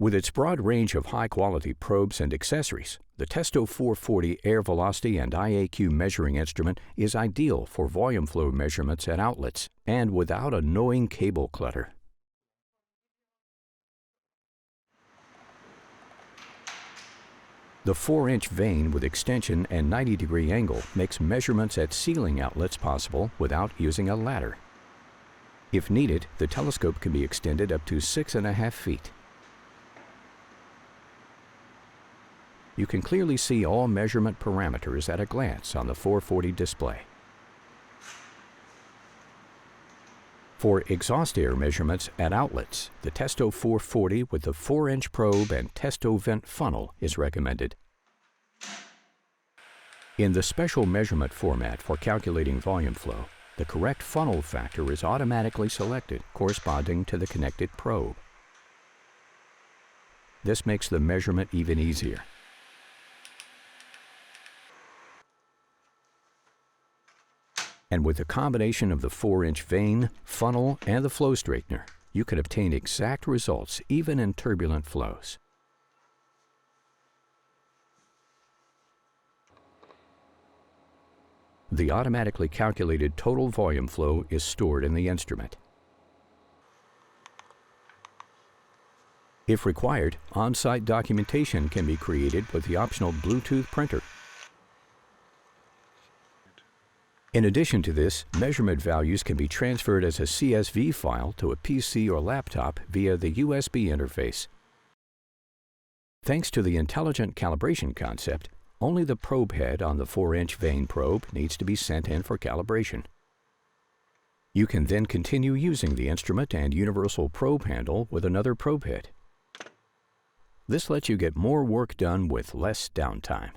With its broad range of high-quality probes and accessories, the Testo 440 air velocity and IAQ measuring instrument is ideal for volume flow measurements at outlets and without annoying cable clutter. The 4-inch vane with extension and 90-degree angle makes measurements at ceiling outlets possible without using a ladder. If needed, the telescope can be extended up to 6.5 feet. You can clearly see all measurement parameters at a glance on the 440 display. For exhaust air measurements at outlets, the Testo 440 with the 4-inch probe and Testo vent funnel is recommended. In the special measurement format for calculating volume flow, the correct funnel factor is automatically selected corresponding to the connected probe. This makes the measurement even easier. And with the combination of the 4-inch vane, funnel, and the flow straightener, you can obtain exact results even in turbulent flows. The automatically calculated total volume flow is stored in the instrument. If required, on-site documentation can be created with the optional Bluetooth printer. In addition to this, measurement values can be transferred as a CSV file to a PC or laptop via the USB interface. Thanks to the intelligent calibration concept, only the probe head on the 4-inch vane probe needs to be sent in for calibration. You can then continue using the instrument and universal probe handle with another probe head. This lets you get more work done with less downtime.